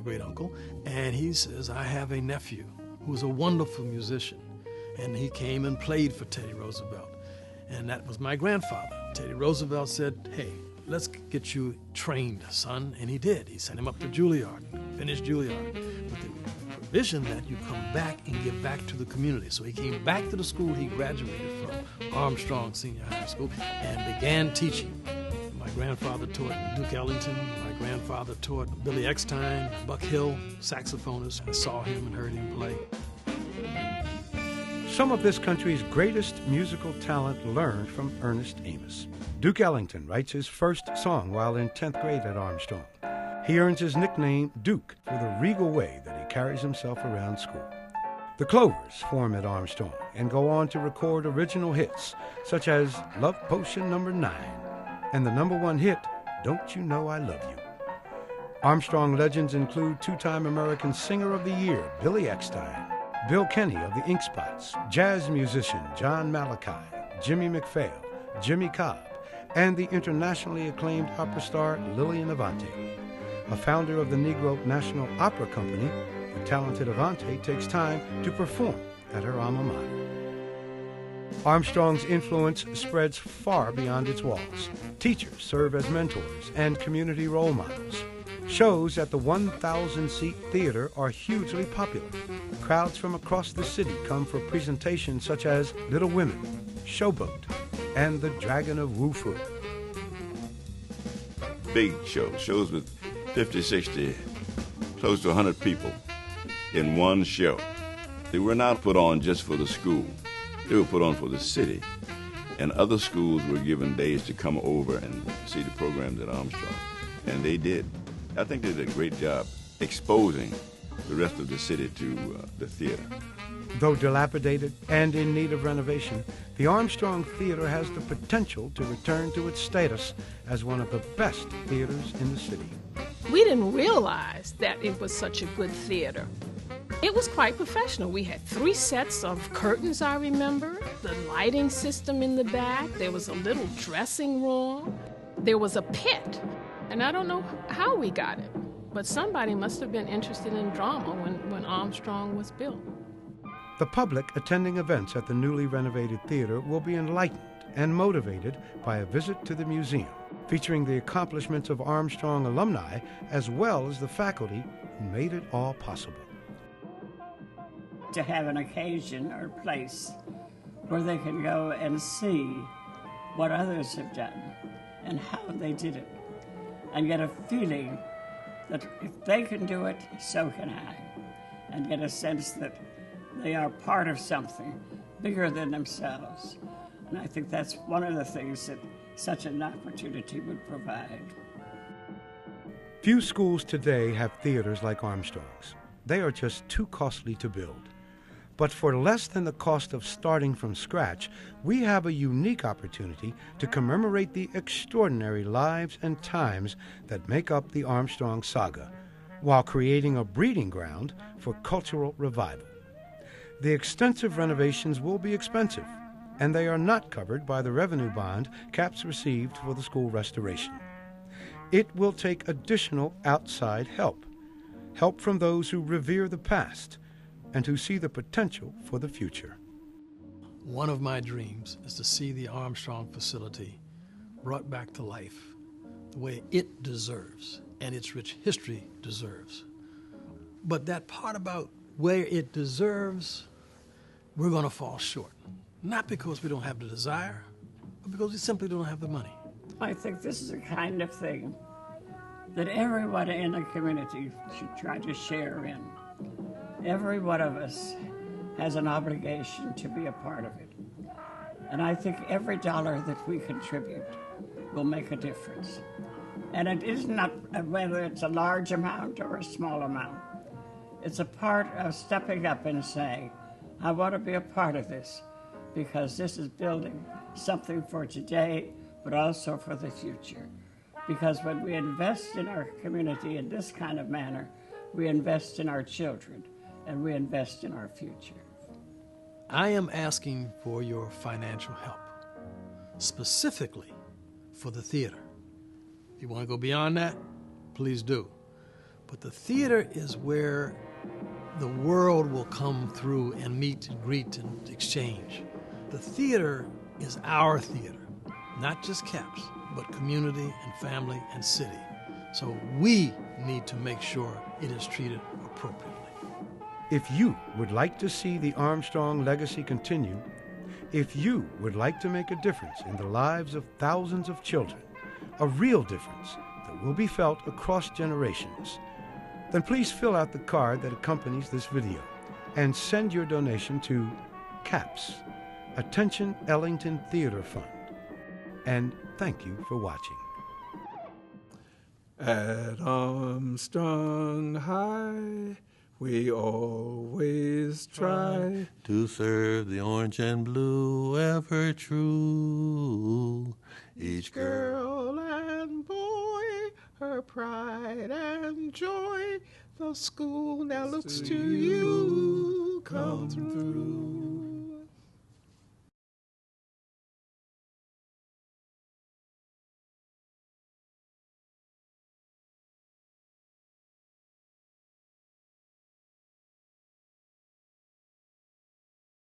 great-uncle, and he says, I have a nephew who's a wonderful musician, and he came and played for Teddy Roosevelt. And that was my grandfather. Teddy Roosevelt said, hey, let's get you trained, son. And he did. He sent him up to Juilliard, finished Juilliard, with the provision that you come back and give back to the community. So he came back to the school he graduated from, Armstrong Senior High School, and began teaching. My grandfather taught Duke Ellington. My grandfather taught Billy Eckstine, Buck Hill, saxophonist. I saw him and heard him play. Some of this country's greatest musical talent learned from Ernest Amos. Duke Ellington writes his first song while in 10th grade at Armstrong. He earns his nickname Duke for the regal way that he carries himself around school. The Clovers form at Armstrong and go on to record original hits such as Love Potion No. 9 and the #1 hit, Don't You Know I Love You. Armstrong legends include two-time American Singer of the Year Billy Eckstine, Bill Kenny of the Ink Spots, jazz musician John Malachi, Jimmy McPhail, Jimmy Cobb, and the internationally acclaimed opera star Lillian Avante. A founder of the Negro National Opera Company, the talented Avante takes time to perform at her alma mater. Armstrong's influence spreads far beyond its walls. Teachers serve as mentors and community role models. Shows at the 1,000-seat theater are hugely popular. Crowds from across the city come for presentations such as Little Women, Showboat, and The Dragon of Woo-Fu. Big shows with 50, 60, close to 100 people in one show. They were not put on just for the school. They were put on for the city. And other schools were given days to come over and see the programs at Armstrong. And they did. I think they did a great job exposing the rest of the city to the theater. Though dilapidated and in need of renovation, the Armstrong Theater has the potential to return to its status as one of the best theaters in the city. We didn't realize that it was such a good theater. It was quite professional. We had 3 sets of curtains, I remember, the lighting system in the back. There was a little dressing room. There was a pit. And I don't know how we got it, but somebody must have been interested in drama when Armstrong was built. The public attending events at the newly renovated theater will be enlightened and motivated by a visit to the museum, featuring the accomplishments of Armstrong alumni as well as the faculty who made it all possible. To have an occasion or place where they can go and see what others have done and how they did it, and get a feeling that if they can do it, so can I, and get a sense that they are part of something bigger than themselves. And I think that's one of the things that such an opportunity would provide. Few schools today have theaters like Armstrong's. They are just too costly to build. But for less than the cost of starting from scratch, we have a unique opportunity to commemorate the extraordinary lives and times that make up the Armstrong saga, while creating a breeding ground for cultural revival. The extensive renovations will be expensive, and they are not covered by the revenue bond CAPS received for the school restoration. It will take additional outside help from those who revere the past and who see the potential for the future. One of my dreams is to see the Armstrong facility brought back to life the way it deserves and its rich history deserves. But that part about where it deserves, we're going to fall short. Not because we don't have the desire, but because we simply don't have the money. I think this is the kind of thing that everyone in a community should try to share in. Every one of us has an obligation to be a part of it. And I think every dollar that we contribute will make a difference. And it is not whether it's a large amount or a small amount. It's a part of stepping up and saying, I want to be a part of this because this is building something for today, but also for the future. Because when we invest in our community in this kind of manner, we invest in our children. And we invest in our future. I am asking for your financial help, specifically for the theater. If you want to go beyond that, please do. But the theater is where the world will come through and meet and greet and exchange. The theater is our theater, not just CAPS, but community and family and city. So we need to make sure it is treated appropriately. If you would like to see the Armstrong legacy continue, if you would like to make a difference in the lives of thousands of children, a real difference that will be felt across generations, then please fill out the card that accompanies this video and send your donation to CAPS, Attention Ellington Theater Fund. And thank you for watching. At Armstrong High, we always try to serve the orange and blue ever true. Each girl and boy, her pride and joy, the school now looks to you come through.